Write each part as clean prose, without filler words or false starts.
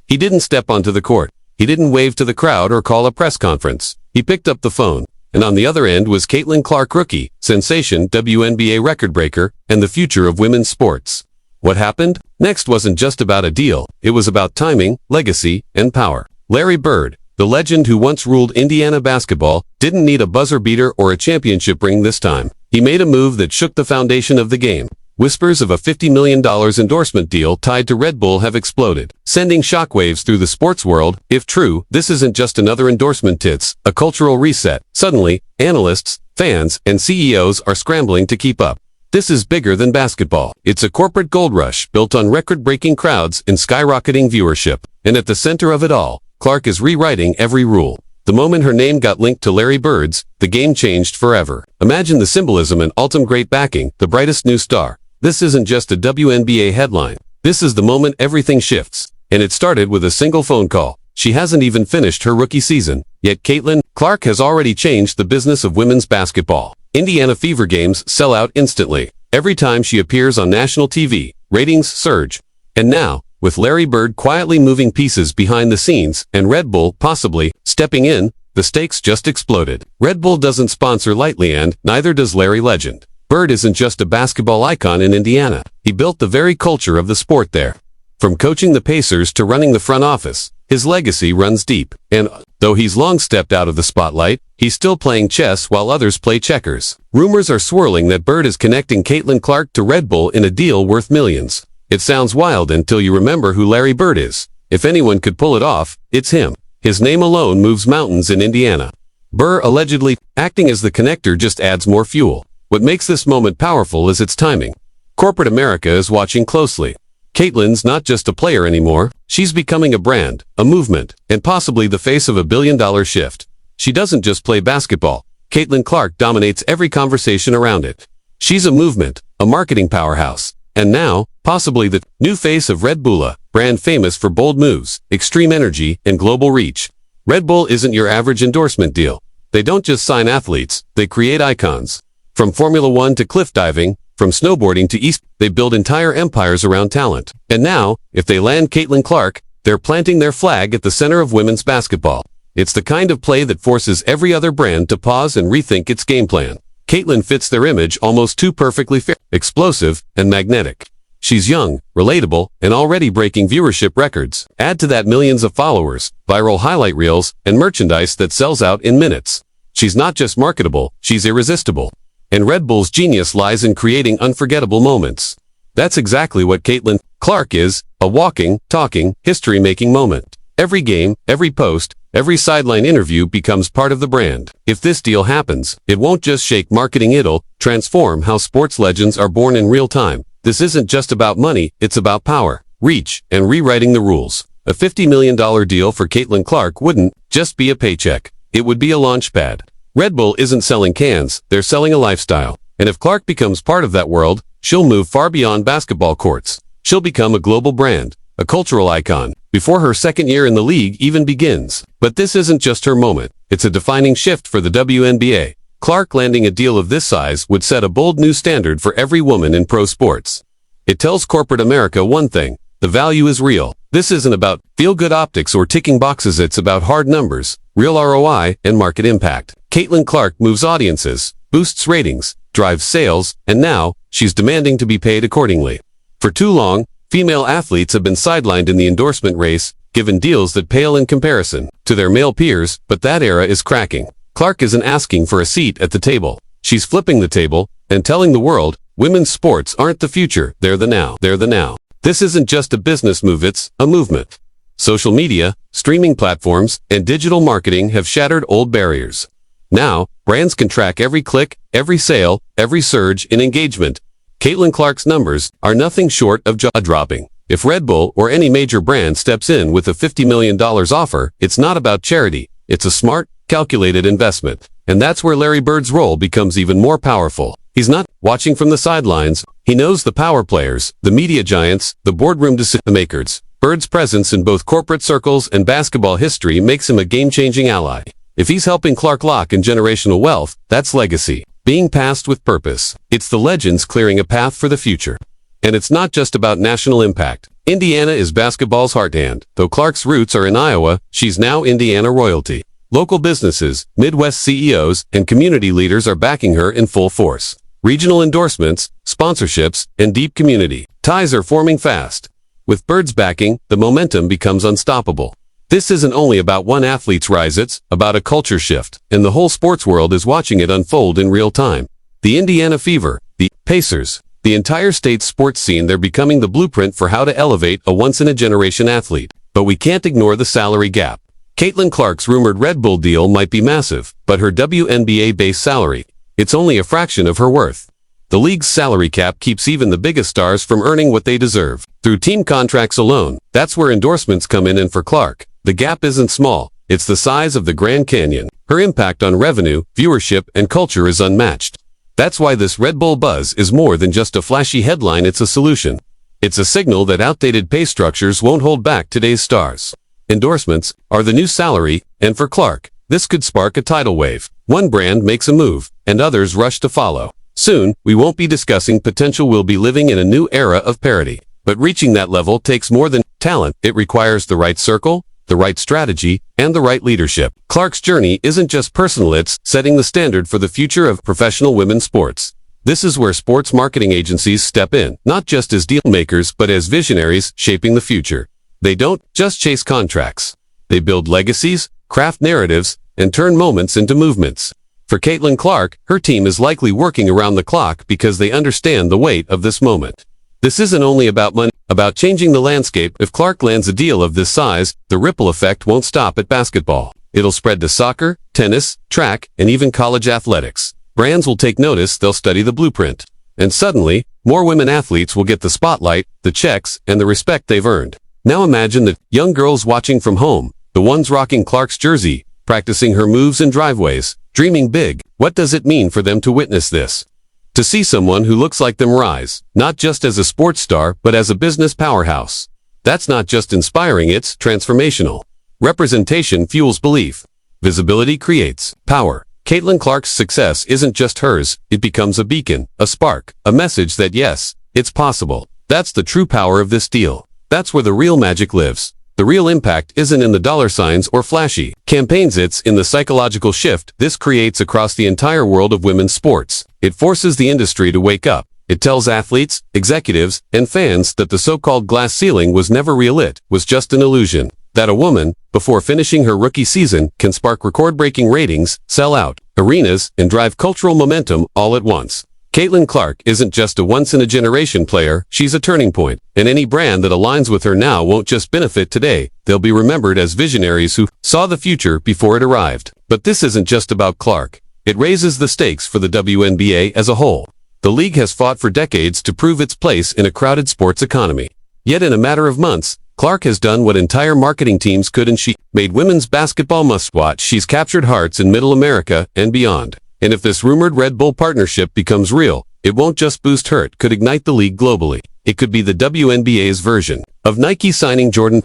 He didn't step onto the court. He didn't wave to the crowd or call a press conference. He picked up the phone. And on the other end was Caitlin Clark, rookie, sensation, WNBA record breaker, and the future of women's sports. What happened? Next wasn't just about a deal. It was about timing, legacy, and power. Larry Bird, the legend who once ruled Indiana basketball, didn't need a buzzer beater or a championship ring this time. He made a move that shook the foundation of the game. Whispers of a $50 million endorsement deal tied to Red Bull have exploded, sending shockwaves through the sports world. If true, this isn't just another endorsement, it's a cultural reset. Suddenly, analysts, fans, and CEOs are scrambling to keep up. This is bigger than basketball. It's a corporate gold rush built on record-breaking crowds and skyrocketing viewership. And at the center of it all, Clark is rewriting every rule. The moment her name got linked to Larry Bird's, the game changed forever. Imagine the symbolism and ultimate great backing, the brightest new star. This isn't just a WNBA headline. This is the moment everything shifts. And it started with a single phone call. She hasn't even finished her rookie season. Yet Caitlin Clark has already changed the business of women's basketball. Indiana Fever games sell out instantly. Every time she appears on national TV, ratings surge. And now, with Larry Bird quietly moving pieces behind the scenes and Red Bull possibly stepping in, the stakes just exploded. Red Bull doesn't sponsor lightly, and neither does Larry Legend. Bird isn't just a basketball icon in Indiana. He built the very culture of the sport there. From coaching the Pacers to running the front office, his legacy runs deep. And though he's long stepped out of the spotlight, he's still playing chess while others play checkers. Rumors are swirling that Bird is connecting Caitlin Clark to Red Bull in a deal worth millions. It sounds wild until you remember who Larry Bird is. If anyone could pull it off, it's him. His name alone moves mountains in Indiana. Bird allegedly acting as the connector just adds more fuel. What makes this moment powerful is its timing. Corporate America is watching closely. Caitlin's not just a player anymore. She's becoming a brand, a movement, and possibly the face of a billion-dollar shift. She doesn't just play basketball. Caitlin Clark dominates every conversation around it. She's a movement, a marketing powerhouse, and now, possibly the new face of Red Bull, a brand famous for bold moves, extreme energy, and global reach. Red Bull isn't your average endorsement deal. They don't just sign athletes, they create icons. From Formula One to cliff diving, from snowboarding to they build entire empires around talent. And now, if they land Caitlin Clark, they're planting their flag at the center of women's basketball. It's the kind of play that forces every other brand to pause and rethink its game plan. Caitlin fits their image almost too perfectly, explosive and magnetic. She's young, relatable, and already breaking viewership records. Add to that millions of followers, viral highlight reels, and merchandise that sells out in minutes. She's not just marketable, she's irresistible. And Red Bull's genius lies in creating unforgettable moments. That's exactly what Caitlin Clark is, a walking, talking, history-making moment. Every game, every post, every sideline interview becomes part of the brand. If this deal happens, it won't just shake marketing, it'll transform how sports legends are born in real time. This isn't just about money, it's about power, reach, and rewriting the rules. A $50 million deal for Caitlin Clark wouldn't just be a paycheck. It would be a launchpad. Red Bull isn't selling cans, they're selling a lifestyle. And if Clark becomes part of that world, she'll move far beyond basketball courts. She'll become a global brand, a cultural icon, before her second year in the league even begins. But this isn't just her moment. It's a defining shift for the WNBA. Clark landing a deal of this size would set a bold new standard for every woman in pro sports. It tells corporate America one thing: the value is real. This isn't about feel-good optics or ticking boxes, it's about hard numbers, real ROI, and market impact. Caitlin Clark moves audiences, boosts ratings, drives sales, and now, she's demanding to be paid accordingly. For too long, female athletes have been sidelined in the endorsement race, given deals that pale in comparison to their male peers, but that era is cracking. Clark isn't asking for a seat at the table. She's flipping the table and telling the world, women's sports aren't the future, they're the now. They're the now. This isn't just a business move, it's a movement. Social media, streaming platforms, and digital marketing have shattered old barriers. Now, brands can track every click, every sale, every surge in engagement. Caitlin Clark's numbers are nothing short of jaw-dropping. If Red Bull or any major brand steps in with a $50 million offer, it's not about charity. It's a smart, calculated investment. And that's where Larry Bird's role becomes even more powerful. He's not watching from the sidelines. He knows the power players, the media giants, the boardroom decision makers. Bird's presence in both corporate circles and basketball history makes him a game-changing ally. If he's helping Clark lock in generational wealth, that's legacy, being passed with purpose. It's the legends clearing a path for the future. And it's not just about national impact. Indiana is basketball's heartland. Though Clark's roots are in Iowa, she's now Indiana royalty. Local businesses, Midwest CEOs, and community leaders are backing her in full force. Regional endorsements, sponsorships, and deep community ties are forming fast. With Bird's backing, the momentum becomes unstoppable. This isn't only about one athlete's rise, it's about a culture shift, and the whole sports world is watching it unfold in real time. The Indiana Fever, the Pacers, the entire state's sports scene, they're becoming the blueprint for how to elevate a once-in-a-generation athlete. But we can't ignore the salary gap. Caitlin Clark's rumored Red Bull deal might be massive, but her WNBA-based salary, it's only a fraction of her worth. The league's salary cap keeps even the biggest stars from earning what they deserve. Through team contracts alone, that's where endorsements come in, and for Clark, the gap isn't small, it's the size of the Grand Canyon. Her impact on revenue, viewership, and culture is unmatched. That's why this Red Bull buzz is more than just a flashy headline, it's a solution. It's a signal that outdated pay structures won't hold back today's stars. Endorsements are the new salary, and for Clark, this could spark a tidal wave. One brand makes a move, and others rush to follow. Soon, we won't be discussing potential, we'll be living in a new era of parity. But reaching that level takes more than talent, it requires the right circle, the right strategy, and the right leadership. Clark's journey isn't just personal, it's setting the standard for the future of professional women's sports. This is where sports marketing agencies step in, not just as deal makers but as visionaries shaping the future. They don't just chase contracts. They build legacies, craft narratives, and turn moments into movements. For Caitlin Clark, her team is likely working around the clock because they understand the weight of this moment. This isn't only about money, about changing the landscape. If Clark lands a deal of this size, the ripple effect won't stop at basketball. It'll spread to soccer, tennis, track, and even college athletics. Brands will take notice, they'll study the blueprint. And suddenly, more women athletes will get the spotlight, the checks, and the respect they've earned. Now imagine the young girls watching from home, the ones rocking Clark's jersey, practicing her moves in driveways, dreaming big. What does it mean for them to witness this? To see someone who looks like them rise, not just as a sports star, but as a business powerhouse. That's not just inspiring, it's transformational. Representation fuels belief. Visibility creates power. Caitlin Clark's success isn't just hers, it becomes a beacon, a spark, a message that yes, it's possible. That's the true power of this deal. That's where the real magic lives. The real impact isn't in the dollar signs or flashy campaigns, it's in the psychological shift this creates across the entire world of women's sports. It forces the industry to wake up. It tells athletes, executives, and fans that the so-called glass ceiling was never real, it was just an illusion. That a woman, before finishing her rookie season, can spark record-breaking ratings, sell out arenas, and drive cultural momentum all at once. Caitlin Clark isn't just a once-in-a-generation player, she's a turning point. And any brand that aligns with her now won't just benefit today, they'll be remembered as visionaries who saw the future before it arrived. But this isn't just about Clark. It raises the stakes for the WNBA as a whole. The league has fought for decades to prove its place in a crowded sports economy. Yet in a matter of months, Clark has done what entire marketing teams couldn't. She made women's basketball must-watch. She's captured hearts in Middle America and beyond. And if this rumored Red Bull partnership becomes real, it won't just boost her, it could ignite the league globally. It could be the WNBA's version of Nike signing Jordan,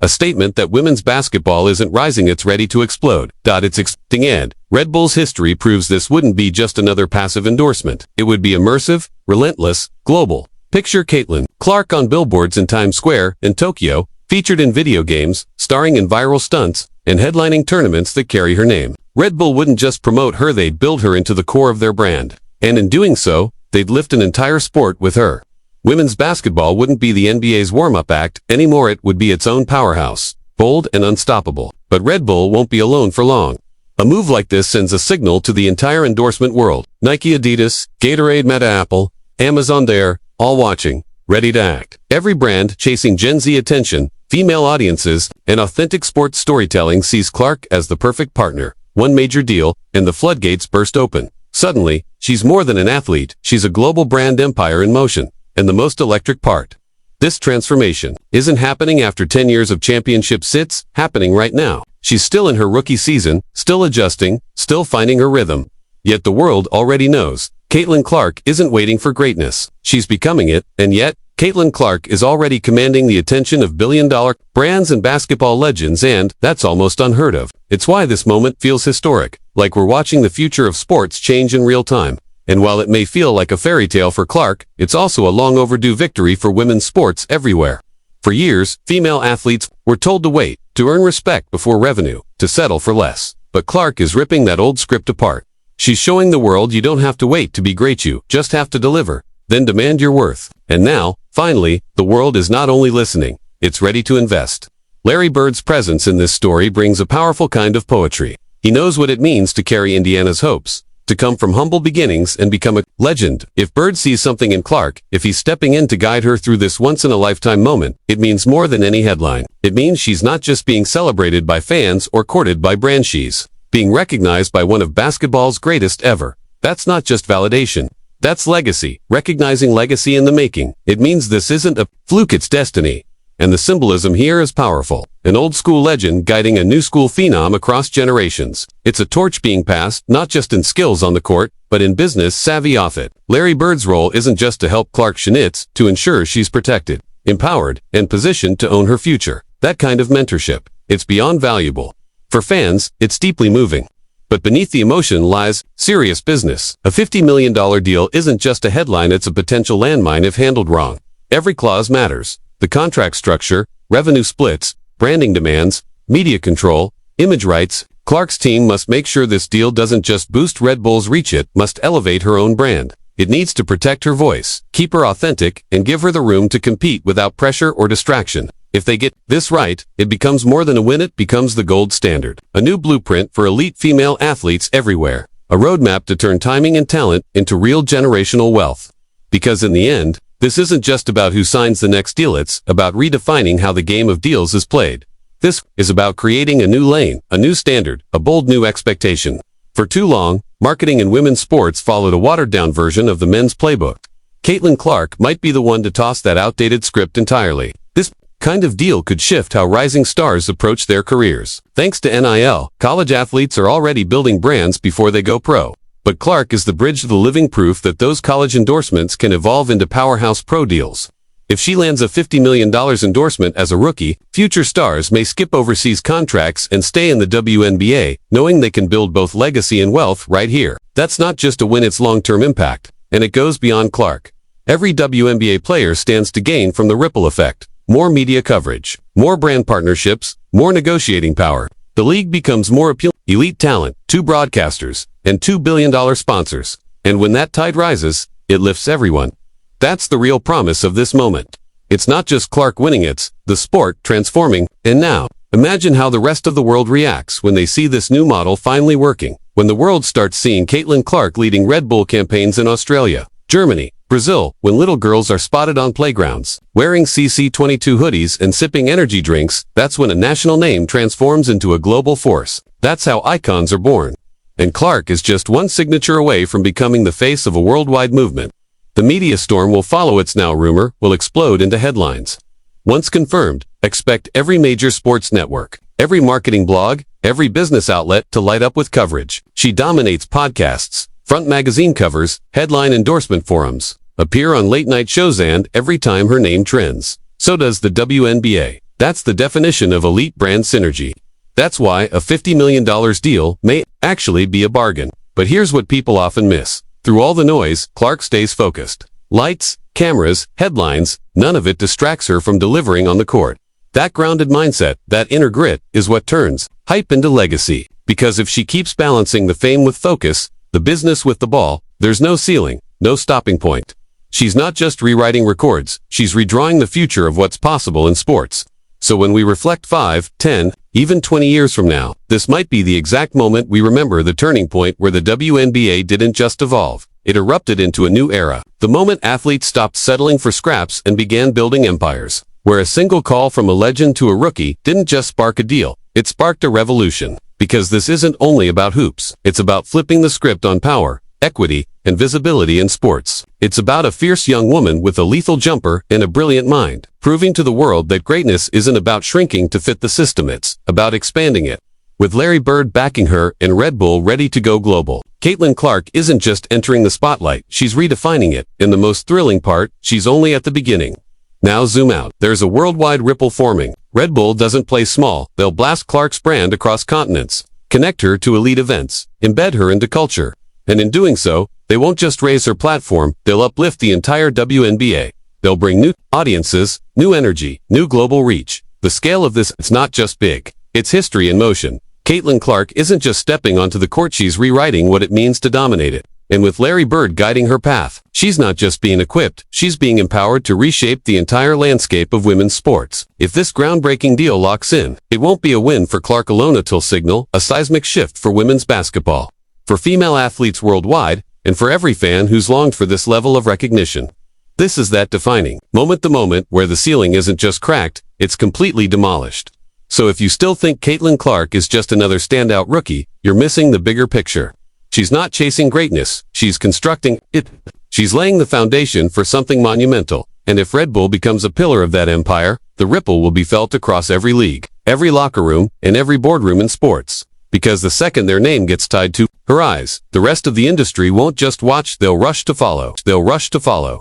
a statement that women's basketball isn't rising, it's ready to explode. It's exploding, and Red Bull's history proves this wouldn't be just another passive endorsement. It would be immersive, relentless, global. Picture Caitlin Clark on billboards in Times Square in Tokyo, featured in video games, starring in viral stunts, and headlining tournaments that carry her name. Red Bull wouldn't just promote her, they'd build her into the core of their brand. And in doing so, they'd lift an entire sport with her. Women's basketball wouldn't be the NBA's warm-up act anymore, it would be its own powerhouse, bold and unstoppable. But Red Bull won't be alone for long. A move like this sends a signal to the entire endorsement world. Nike, Adidas, Gatorade, Meta, Apple, Amazon, they're all watching, ready to act. Every brand chasing Gen Z attention, female audiences, and authentic sports storytelling sees Clark as the perfect partner. One major deal, and the floodgates burst open. Suddenly, she's more than an athlete, she's a global brand empire in motion. And the most electric part, this transformation isn't happening after 10 years of championships, it's happening right now. She's still in her rookie season, still adjusting, still finding her rhythm. Yet the world already knows, Caitlin Clark isn't waiting for greatness, she's becoming it, and yet, Caitlin Clark is already commanding the attention of billion-dollar brands and basketball legends, and that's almost unheard of. It's why this moment feels historic, like we're watching the future of sports change in real time. And while it may feel like a fairy tale for Clark, it's also a long overdue victory for women's sports everywhere. For years, female athletes were told to wait, to earn respect before revenue, to settle for less. But Clark is ripping that old script apart. She's showing the world you don't have to wait to be great, you just have to deliver. Then demand your worth. And now, finally, the world is not only listening, it's ready to invest. Larry Bird's presence in this story brings a powerful kind of poetry. He knows what it means to carry Indiana's hopes, to come from humble beginnings and become a legend. If Bird sees something in Clark, if he's stepping in to guide her through this once-in-a-lifetime moment, it means more than any headline. It means she's not just being celebrated by fans or courted by brand, she's being recognized by one of basketball's greatest ever. That's not just validation. That's legacy, recognizing legacy in the making. It means this isn't a fluke, it's destiny. And the symbolism here is powerful. An old-school legend guiding a new-school phenom across generations. It's a torch being passed, not just in skills on the court, but in business savvy off it. Larry Bird's role isn't just to help Clark Schnitz, to ensure she's protected, empowered, and positioned to own her future. That kind of mentorship, it's beyond valuable. For fans, it's deeply moving. But beneath the emotion lies serious business. A $50 million deal isn't just a headline, it's a potential landmine if handled wrong. Every clause matters. The contract structure, revenue splits, branding demands, media control, image rights. Clark's team must make sure this deal doesn't just boost Red Bull's reach, it must elevate her own brand. It needs to protect her voice, keep her authentic, and give her the room to compete without pressure or distraction. If they get this right, it becomes more than a win, it becomes the gold standard. A new blueprint for elite female athletes everywhere. A roadmap to turn timing and talent into real generational wealth. Because in the end, this isn't just about who signs the next deal, it's about redefining how the game of deals is played. This is about creating a new lane, a new standard, a bold new expectation. For too long, marketing in women's sports followed a watered-down version of the men's playbook. Caitlin Clark might be the one to toss that outdated script entirely. This kind of deal could shift how rising stars approach their careers. Thanks to NIL, college athletes are already building brands before they go pro. But Clark is the bridge to the living proof that those college endorsements can evolve into powerhouse pro deals. If she lands a $50 million endorsement as a rookie, future stars may skip overseas contracts and stay in the WNBA, knowing they can build both legacy and wealth right here. That's not just a win, it's long-term impact. And it goes beyond Clark. Every WNBA player stands to gain from the ripple effect. More media coverage, more brand partnerships, more negotiating power. The league becomes more appealing. Elite talent, 2 broadcasters, and $2 billion sponsors. And when that tide rises, it lifts everyone. That's the real promise of this moment. It's not just Clark winning, it's the sport transforming. And now, imagine how the rest of the world reacts when they see this new model finally working. When the world starts seeing Caitlin Clark leading Red Bull campaigns in Australia, Germany, Brazil, when little girls are spotted on playgrounds, wearing CC22 hoodies and sipping energy drinks, that's when a national name transforms into a global force. That's how icons are born. And Clark is just one signature away from becoming the face of a worldwide movement. The media storm will follow. It's now rumor will explode into headlines. Once confirmed, expect every major sports network, every marketing blog, every business outlet to light up with coverage. She dominates podcasts, front magazine covers, headline endorsement forums, appear on late-night shows, and every time her name trends. So does the WNBA. That's the definition of elite brand synergy. That's why a $50 million deal may actually be a bargain. But here's what people often miss. Through all the noise, Clark stays focused. Lights, cameras, headlines, none of it distracts her from delivering on the court. That grounded mindset, that inner grit, is what turns hype into legacy. Because if she keeps balancing the fame with focus, the business with the ball, there's no ceiling, no stopping point. She's not just rewriting records, she's redrawing the future of what's possible in sports. So when we reflect 5, 10, even 20 years from now, this might be the exact moment we remember, the turning point where the WNBA didn't just evolve. It erupted into a new era. The moment athletes stopped settling for scraps and began building empires. Where a single call from a legend to a rookie didn't just spark a deal, it sparked a revolution. Because this isn't only about hoops. It's about flipping the script on power, equity, and visibility in sports. It's about a fierce young woman with a lethal jumper and a brilliant mind, proving to the world that greatness isn't about shrinking to fit the system, it's about expanding it. With Larry Bird backing her and Red Bull ready to go global, Caitlin Clark isn't just entering the spotlight, she's redefining it. And the most thrilling part, she's only at the beginning. Now zoom out. There's a worldwide ripple forming. Red Bull doesn't play small. They'll blast Clark's brand across continents, connect her to elite events, embed her into culture. And in doing so, they won't just raise her platform, they'll uplift the entire WNBA. They'll bring new audiences, new energy, new global reach. The scale of this, it's not just big. It's history in motion. Caitlin Clark isn't just stepping onto the court, she's rewriting what it means to dominate it. And with Larry Bird guiding her path, she's not just being equipped, she's being empowered to reshape the entire landscape of women's sports. If this groundbreaking deal locks in, it won't be a win for Clark alone, it'll signal a seismic shift for women's basketball, for female athletes worldwide, and for every fan who's longed for this level of recognition. This is that defining moment, the moment where the ceiling isn't just cracked, it's completely demolished. So if you still think Caitlin Clark is just another standout rookie, you're missing the bigger picture. She's not chasing greatness, she's constructing it. She's laying the foundation for something monumental. And if Red Bull becomes a pillar of that empire, the ripple will be felt across every league, every locker room, and every boardroom in sports. Because the second their name gets tied to her eyes, the rest of the industry won't just watch, they'll rush to follow. They'll rush to follow.